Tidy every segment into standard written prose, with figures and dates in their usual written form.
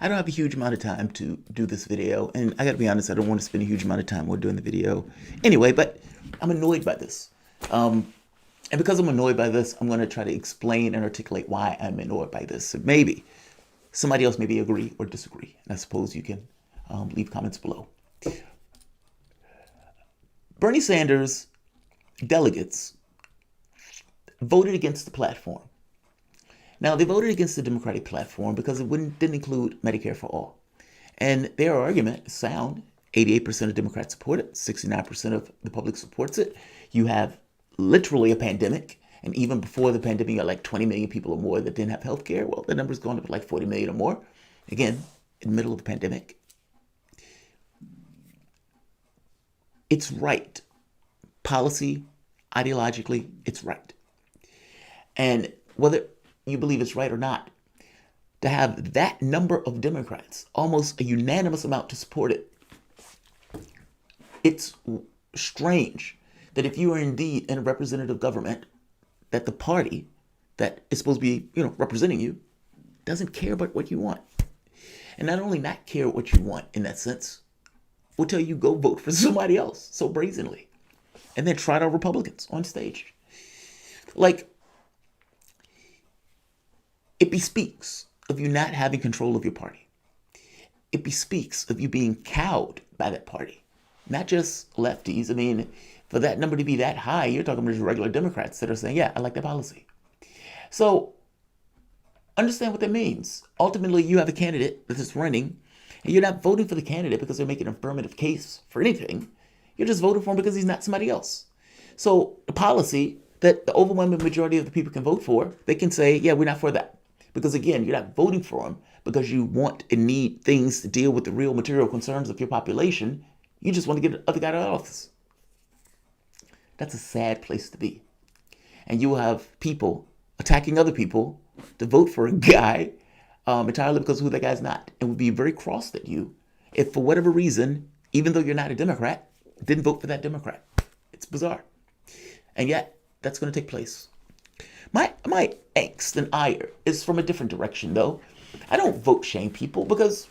I don't have a huge amount of time to do this video, and I gotta be honest, I don't want to spend a huge amount of time while doing the video anyway, but I'm annoyed by this. And because I'm annoyed by this, I'm gonna try to explain and articulate why I'm annoyed by this. So maybe somebody else maybe agree or disagree, and I suppose you can leave comments below. Bernie Sanders delegates voted against the platform. Now, they voted against the Democratic platform because it didn't include Medicare for all. And their argument is sound. 88% of Democrats support it. 69% of the public supports it. You have literally a pandemic. And even before the pandemic, you had like 20 million people or more that didn't have health care. Well, the number's gone up to like 40 million or more. Again, in the middle of the pandemic. It's right. Policy, ideologically, it's right. And whether you believe it's right or not, to have that number of Democrats, almost a unanimous amount to support it, it's strange that if you are indeed in a representative government, that the party that is supposed to be, representing you doesn't care about what you want. And not only not care what you want in that sense, will tell you go vote for somebody else so brazenly. And then trot out Republicans on stage. Like, it bespeaks of you not having control of your party. It bespeaks of you being cowed by that party. Not just lefties. I mean, for that number to be that high, you're talking about just regular Democrats that are saying, yeah, I like that policy. So understand what that means. Ultimately, you have a candidate that is running, and you're not voting for the candidate because they're making an affirmative case for anything. You're just voting for him because he's not somebody else. So the policy that the overwhelming majority of the people can vote for, they can say, yeah, we're not for that. Because again, you're not voting for him because you want and need things to deal with the real material concerns of your population. You just want to get the other guy out of office. That's a sad place to be. And you will have people attacking other people to vote for a guy entirely because of who that guy's not, and would be very cross at you if for whatever reason, even though you're not a Democrat, didn't vote for that Democrat. It's bizarre. And yet, that's going to take place. My angst and ire is from a different direction, though. I don't vote shame people because,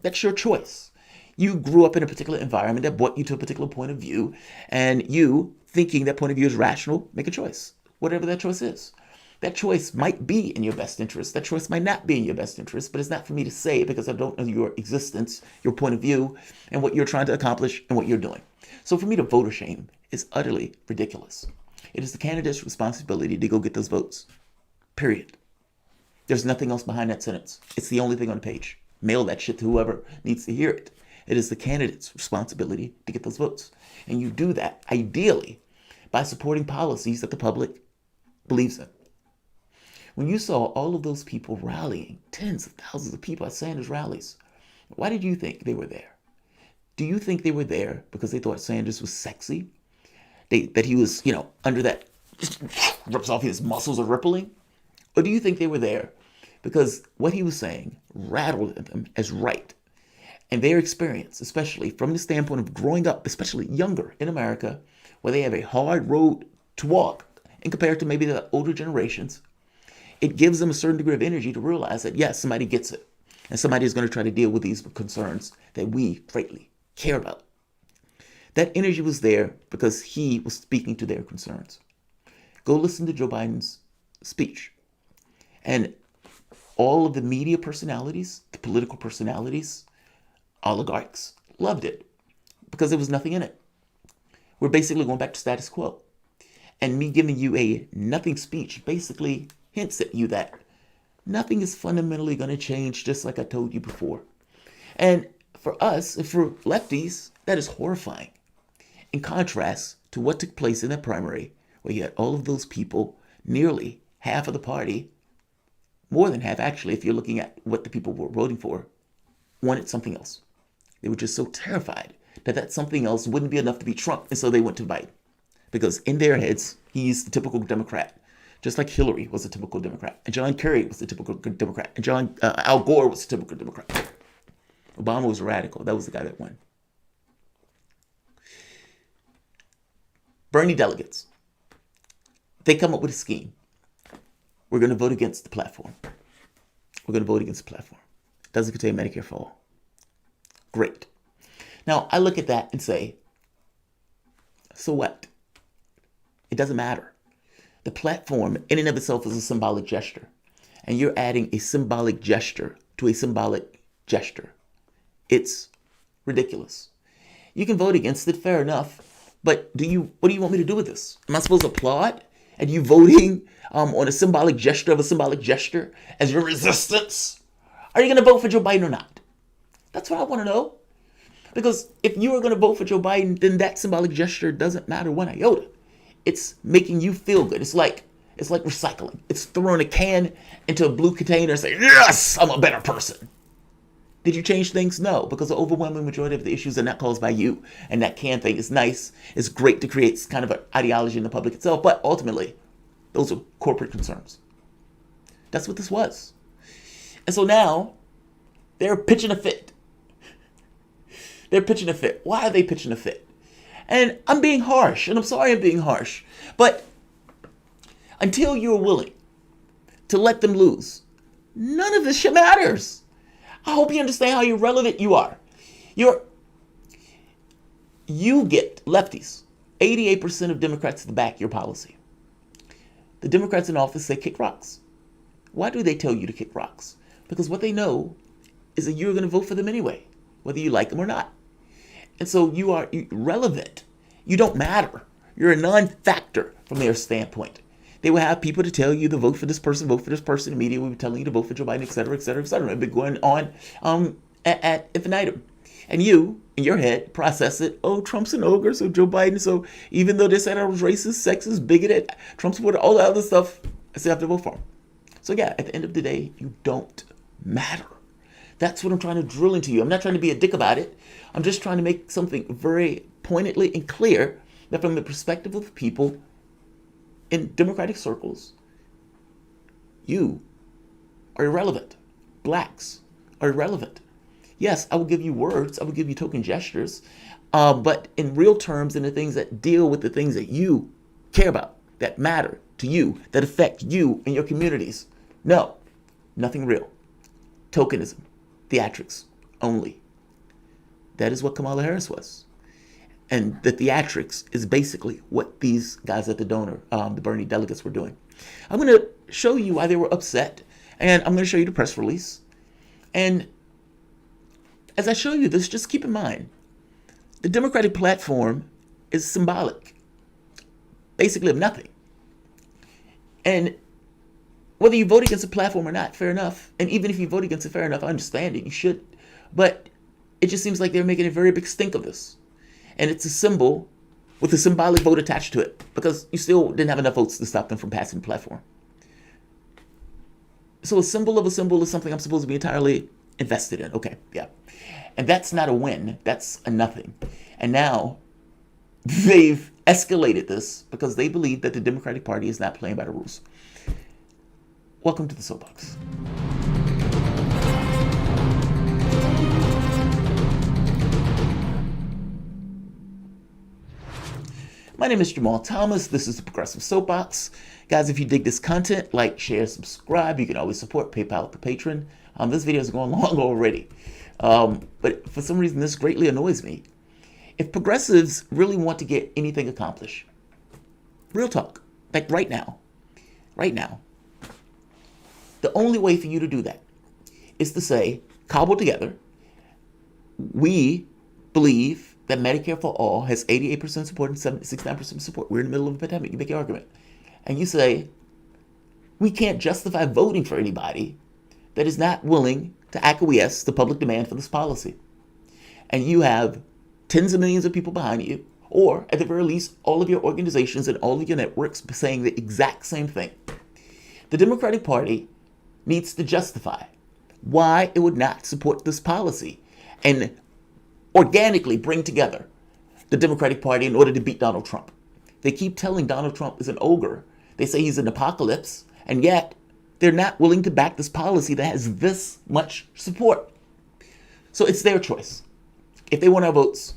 that's your choice. You grew up in a particular environment that brought you to a particular point of view, and you, thinking that point of view is rational, make a choice, whatever that choice is. That choice might be in your best interest. That choice might not be in your best interest, but it's not for me to say because I don't know your existence, your point of view, and what you're trying to accomplish and what you're doing. So for me to vote or shame is utterly ridiculous. It is the candidate's responsibility to go get those votes. Period. There's nothing else behind that sentence. It's the only thing on the page. Mail that shit to whoever needs to hear it. It is the candidate's responsibility to get those votes. And you do that, ideally, by supporting policies that the public believes in. When you saw all of those people rallying, tens of thousands of people at Sanders rallies, why did you think they were there? Do you think they were there because they thought Sanders was sexy? That he was, under that, just rips off his muscles are rippling? Or do you think they were there because what he was saying rattled them as right? And their experience, especially from the standpoint of growing up, especially younger in America, where they have a hard road to walk in compared to maybe the older generations, it gives them a certain degree of energy to realize that, yes, somebody gets it. And somebody is going to try to deal with these concerns that we greatly care about. That energy was there because he was speaking to their concerns. Go listen to Joe Biden's speech. And all of the media personalities, the political personalities, oligarchs, loved it because there was nothing in it. We're basically going back to status quo. And me giving you a nothing speech basically hints at you that nothing is fundamentally going to change, just like I told you before. And for us, for lefties, that is horrifying. In contrast to what took place in that primary, where you had all of those people, nearly half of the party, more than half actually, if you're looking at what the people were voting for, wanted something else. They were just so terrified that that something else wouldn't be enough to be Trump, and so they went to Biden. Because in their heads, he's the typical Democrat, just like Hillary was a typical Democrat, and John Kerry was the typical Democrat, and Al Gore was a typical Democrat. Obama was a radical. That was the guy that won. Bernie delegates, they come up with a scheme. We're going to vote against the platform. We're going to vote against the platform. doesn't contain Medicare for all. Great. Now, I look at that and say, so what? It doesn't matter. The platform in and of itself is a symbolic gesture. And you're adding a symbolic gesture to a symbolic gesture. It's ridiculous. You can vote against it, fair enough. But what do you want me to do with this? Am I supposed to applaud at you voting on a symbolic gesture of a symbolic gesture as your resistance? Are you going to vote for Joe Biden or not? That's what I want to know. Because if you are going to vote for Joe Biden, then that symbolic gesture doesn't matter one iota. It's making you feel good. It's like recycling. It's throwing a can into a blue container and saying, yes, I'm a better person. Did you change things? No, because the overwhelming majority of the issues are not caused by you. And that can thing is nice. It's great to create kind of an ideology in the public itself. But ultimately, those are corporate concerns. That's what this was. And so now they're pitching a fit. They're pitching a fit. Why are they pitching a fit? And I'm being harsh, and I'm sorry I'm being harsh. But until you're willing to let them lose, none of this shit matters. I hope you understand how irrelevant you are. You get lefties, 88% of Democrats to back your policy. The Democrats in office say kick rocks. Why do they tell you to kick rocks? Because what they know is that you're going to vote for them anyway, whether you like them or not. And so you are irrelevant. You don't matter. You're a non-factor from their standpoint. They will have people to tell you to vote for this person, vote for this person. The media will be telling you to vote for Joe Biden, et cetera, et cetera, et cetera. It's been going on at infinitum. And you, in your head, process it. Oh, Trump's an ogre, so Joe Biden. So even though they said I was racist, sexist, bigoted, Trump supporter, all that other stuff, I still have to vote for him. So yeah, at the end of the day, you don't matter. That's what I'm trying to drill into you. I'm not trying to be a dick about it. I'm just trying to make something very pointedly and clear that from the perspective of people in democratic circles, you are irrelevant. Blacks are irrelevant. Yes, I will give you words. I will give you token gestures. But in real terms, in the things that deal with the things that you care about, that matter to you, that affect you and your communities, no, nothing real. Tokenism, theatrics only. That is what Kamala Harris was. And the theatrics is basically what these guys at the Bernie delegates were doing. I'm going to show you why they were upset. And I'm going to show you the press release. And as I show you this, just keep in mind, the Democratic platform is symbolic, basically of nothing. And whether you vote against the platform or not, fair enough. And even if you vote against it, fair enough, I understand it, you should. But it just seems like they're making a very big stink of this. And it's a symbol with a symbolic vote attached to it, because you still didn't have enough votes to stop them from passing the platform. So a symbol of a symbol is something I'm supposed to be entirely invested in. Okay, yeah. And that's not a win. That's a nothing. And now they've escalated this because they believe that the Democratic Party is not playing by the rules. Welcome to the Soapbox. My name is Jamarl Thomas. This is the Progressive Soapbox. Guys, if you dig this content, like, share, subscribe. You can always support PayPal, the patron. This video is going long already. But for some reason, this greatly annoys me. If progressives really want to get anything accomplished, real talk, like right now, the only way for you to do that is to say, cobble together, we believe that Medicare for all has 88% support and 69% support. We're in the middle of a pandemic. You make your argument. And you say, we can't justify voting for anybody that is not willing to acquiesce to public demand for this policy. And you have tens of millions of people behind you, or at the very least, all of your organizations and all of your networks saying the exact same thing. The Democratic Party needs to justify why it would not support this policy and organically bring together the Democratic Party in order to beat Donald Trump. They keep telling Donald Trump is an ogre. They say he's an apocalypse, and yet they're not willing to back this policy that has this much support. So it's their choice. If they want our votes,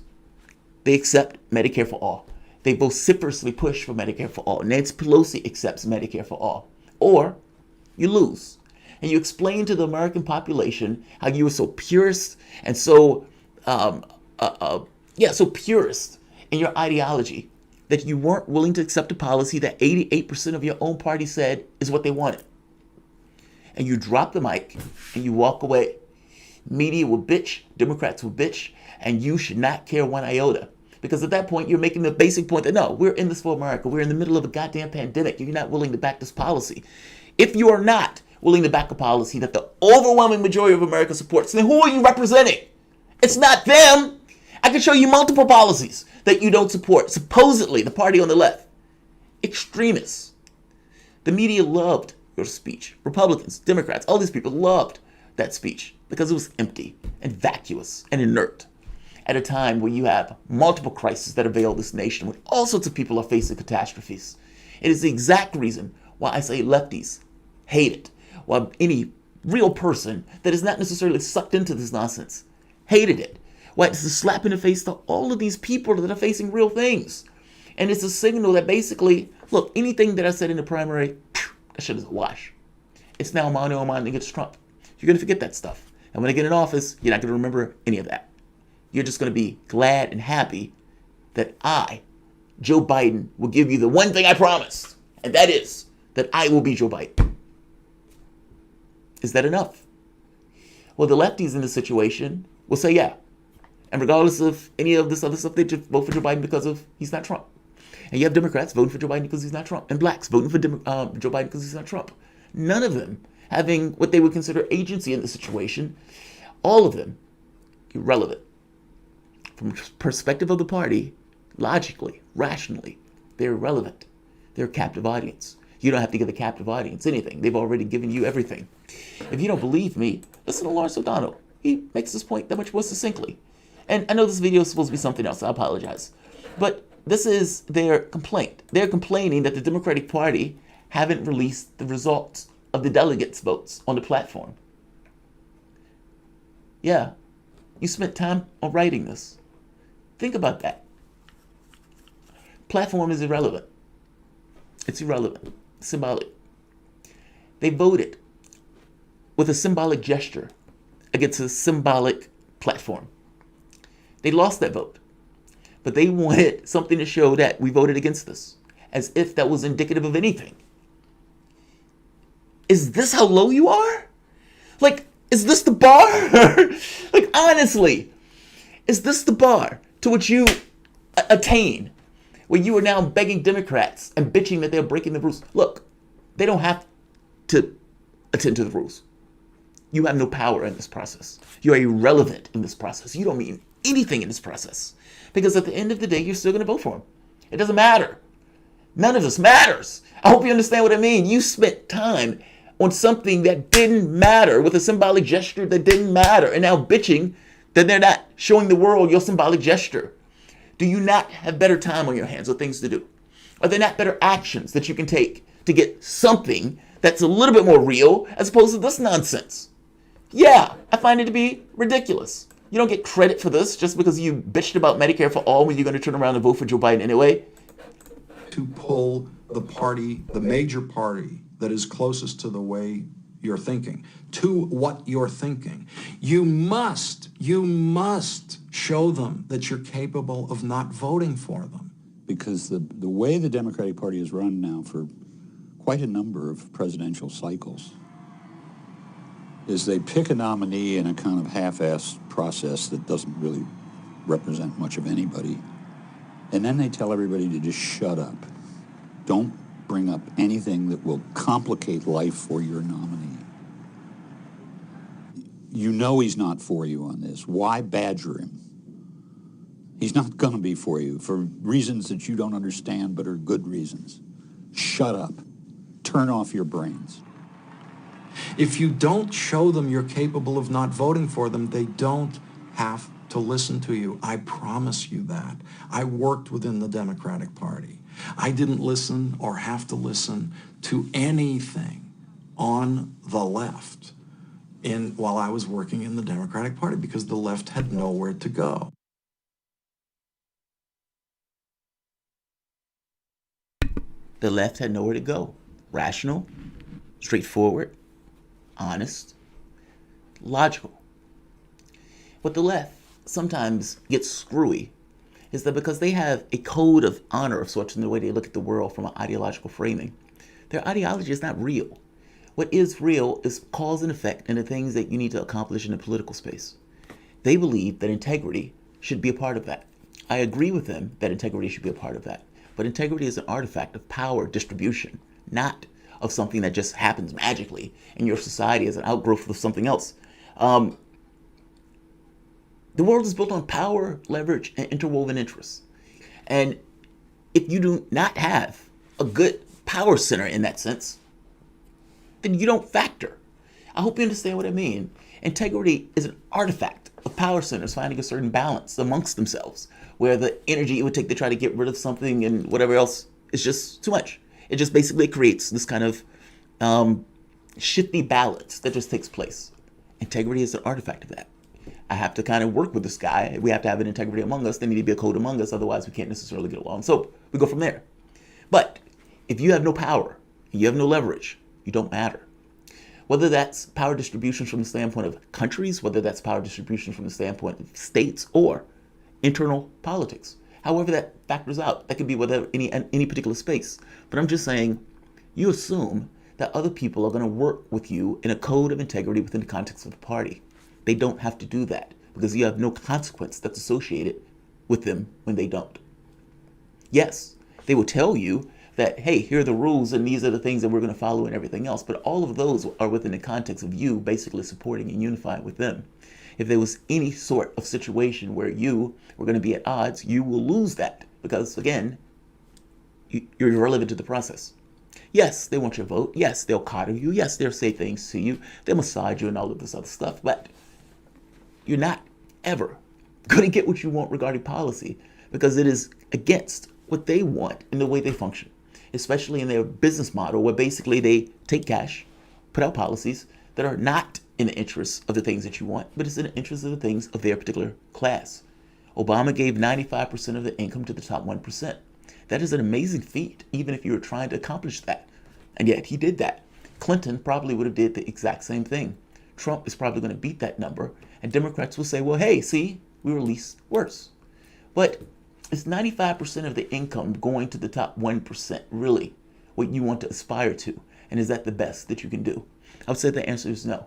they accept Medicare for all. They vociferously push for Medicare for all. Nancy Pelosi accepts Medicare for all. Or you lose. and you explained to the American population how you were so purist and so, so purist in your ideology that you weren't willing to accept a policy that 88% of your own party said is what they wanted. And you drop the mic and you walk away. Media will bitch, Democrats will bitch, and you should not care one iota. Because at that point, you're making the basic point that no, we're in this for America. We're in the middle of a goddamn pandemic. You're not willing to back this policy. If you are not willing to back a policy that the overwhelming majority of America supports, then who are you representing? It's not them. I can show you multiple policies that you don't support. Supposedly, the party on the left. Extremists. The media loved your speech. Republicans, Democrats, all these people loved that speech because it was empty and vacuous and inert at a time where you have multiple crises that avail this nation, when all sorts of people are facing catastrophes. It is the exact reason why I say lefties hate it, while any real person that is not necessarily sucked into this nonsense hated it. Why it's a slap in the face to all of these people that are facing real things. And it's a signal that basically, look, anything that I said in the primary, that shit is a wash. It's now mano a mano against Trump. You're going to forget that stuff. And when I get in office, you're not going to remember any of that. You're just going to be glad and happy that I, Joe Biden, will give you the one thing I promised. And that is that I will be Joe Biden. Is that enough? Well, the lefties in this situation will say, yeah. And regardless of any of this other stuff, they just vote for Joe Biden because of he's not Trump. And you have Democrats voting for Joe Biden because he's not Trump. And blacks voting for Joe Biden because he's not Trump. None of them having what they would consider agency in the situation. All of them irrelevant. From the perspective of the party, logically, rationally, they're irrelevant. They're a captive audience. You don't have to give a captive audience anything. They've already given you everything. If you don't believe me, listen to Lawrence O'Donnell. He makes this point that much more succinctly. And I know this video is supposed to be something else. I apologize. But this is their complaint. They're complaining that the Democratic Party haven't released the results of the delegates' votes on the platform. Yeah, you spent time on writing this. Think about that. Platform is irrelevant. It's irrelevant. Symbolic. They voted with a symbolic gesture against a symbolic platform. They lost that vote. But they wanted something to show that we voted against this, as if that was indicative of anything. Is this how low you are? Like, is this the bar? Like, honestly, is this the bar to which you attain, where you are now begging Democrats and bitching that they're breaking the rules? Look, they don't have to attend to the rules. You have no power in this process. You are irrelevant in this process. You don't mean anything in this process. Because at the end of the day, you're still going to vote for him. It doesn't matter. None of this matters. I hope you understand what I mean. You spent time on something that didn't matter, with a symbolic gesture that didn't matter, and now bitching that they're not showing the world your symbolic gesture. Do you not have better time on your hands or things to do? Are there not better actions that you can take to get something that's a little bit more real as opposed to this nonsense? Yeah, I find it to be ridiculous. You don't get credit for this just because you bitched about Medicare for all when you're going to turn around and vote for Joe Biden anyway. To pull the party, the major party that is closest to the way you're thinking, to what you're thinking. You must show them that you're capable of not voting for them. Because the way the Democratic Party is run now for quite a number of presidential cycles is they pick a nominee in a kind of half-assed process that doesn't really represent much of anybody. And then they tell everybody to just shut up. Don't bring up anything that will complicate life for your nominee. You know he's not for you on this. Why badger him? He's not going to be for you for reasons that you don't understand but are good reasons. Shut up. Turn off your brains. If you don't show them you're capable of not voting for them, they don't have to listen to you. I promise you that. I worked within the Democratic Party. I didn't listen or have to listen to anything on the left while I was working in the Democratic Party because the left had nowhere to go. The left had nowhere to go. Rational, straightforward, honest, logical. What the left sometimes gets screwy is that because they have a code of honor of sorts in the way they look at the world from an ideological framing, their ideology is not real. What is real is cause and effect and the things that you need to accomplish in the political space. They believe that integrity should be a part of that. I agree with them that integrity should be a part of that. But integrity is an artifact of power distribution, not of something that just happens magically in your society as an outgrowth of something else. The world is built on power, leverage, and interwoven interests. And if you do not have a good power center in that sense, then you don't factor. I hope you understand what I mean. Integrity is an artifact of power centers finding a certain balance amongst themselves, where the energy it would take to try to get rid of something and whatever else is just too much. It just basically creates this kind of shifty balance that just takes place. Integrity is an artifact of that. I have to kind of work with this guy. We have to have an integrity among us. There need to be a code among us. Otherwise, we can't necessarily get along. So we go from there. But if you have no power, you have no leverage, you don't matter. Whether that's power distribution from the standpoint of countries, whether that's power distribution from the standpoint of states or internal politics. However that factors out, that could be whether any particular space. But I'm just saying, you assume that other people are going to work with you in a code of integrity within the context of the party. They don't have to do that because you have no consequence that's associated with them when they don't. Yes, they will tell you that, hey, here are the rules and these are the things that we're going to follow and everything else. But all of those are within the context of you basically supporting and unifying with them. If there was any sort of situation where you were going to be at odds, you will lose that because, again, you're irrelevant to the process. Yes, they want your vote. Yes, they'll coddle you. Yes, they'll say things to you. They'll massage you and all of this other stuff. But you're not ever going to get what you want regarding policy because it is against what they want in the way they function, especially in their business model where basically they take cash, put out policies that are not in the interests of the things that you want, but it's in the interest of the things of their particular class. Obama gave 95% of the income to the top 1%. That is an amazing feat, even if you were trying to accomplish that. And yet he did that. Clinton probably would have did the exact same thing. Trump is probably going to beat that number. And Democrats will say, well, hey, see, we were least worse. But is 95% of the income going to the top 1% really what you want to aspire to? And is that the best that you can do? I would say the answer is no.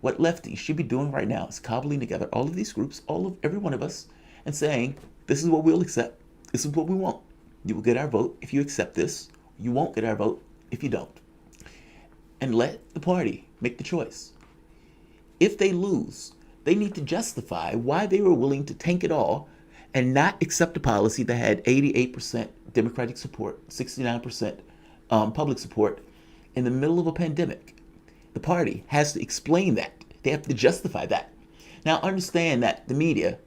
What lefties should be doing right now is cobbling together all of these groups, every one of us, and saying, this is what we'll accept. This is what we want. You will get our vote if you accept this. You won't get our vote if you don't. And let the party make the choice. If they lose, they need to justify why they were willing to tank it all and not accept a policy that had 88% Democratic support, 69% public support in the middle of a pandemic. The party has to explain that. They have to justify that. Now, understand that the media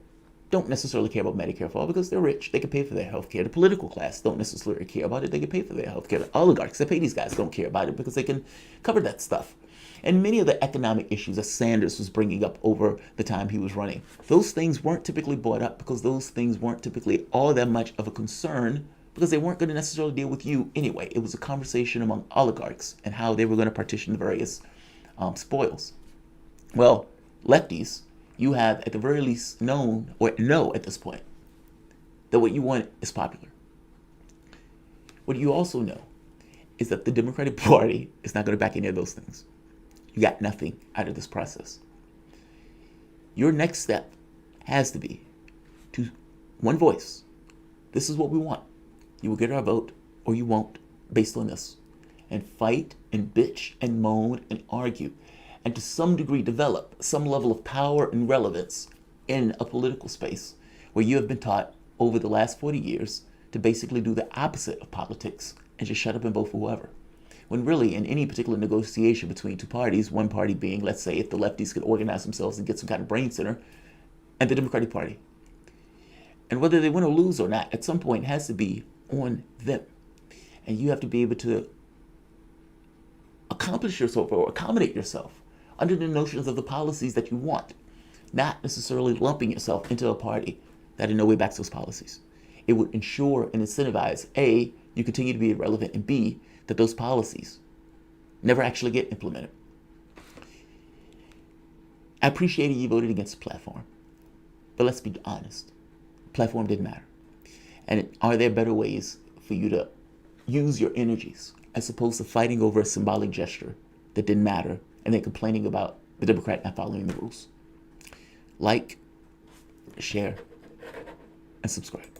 don't necessarily care about Medicare for all because they're rich. They can pay for their health care. The political class don't necessarily care about it. They can pay for their health care. The oligarchs that pay these guys don't care about it because they can cover that stuff. And many of the economic issues that Sanders was bringing up over the time he was running, those things weren't typically brought up because those things weren't typically all that much of a concern because they weren't going to necessarily deal with you anyway. It was a conversation among oligarchs and how they were going to partition the various spoils. Well, lefties, you have at the very least known or know at this point that what you want is popular. What you also know is that the Democratic Party is not going to back any of those things. You got nothing out of this process. Your next step has to be to one voice. This is what we want. You will get our vote or you won't based on this. And fight and bitch and moan and argue and to some degree develop some level of power and relevance in a political space where you have been taught over the last 40 years to basically do the opposite of politics and just shut up and vote for whoever. When really in any particular negotiation between two parties, one party being, let's say, if the lefties could organize themselves and get some kind of brain center, and the Democratic Party. And whether they win or lose or not, at some point has to be on them. And you have to be able to accomplish yourself or accommodate yourself under the notions of the policies that you want, not necessarily lumping yourself into a party that in no way backs those policies. It would ensure and incentivize, A, you continue to be irrelevant, and B, that those policies never actually get implemented. I appreciated you voted against the platform. But let's be honest. Platform didn't matter. And are there better ways for you to use your energies as opposed to fighting over a symbolic gesture that didn't matter and then complaining about the Democrat not following the rules? Like, share, and subscribe.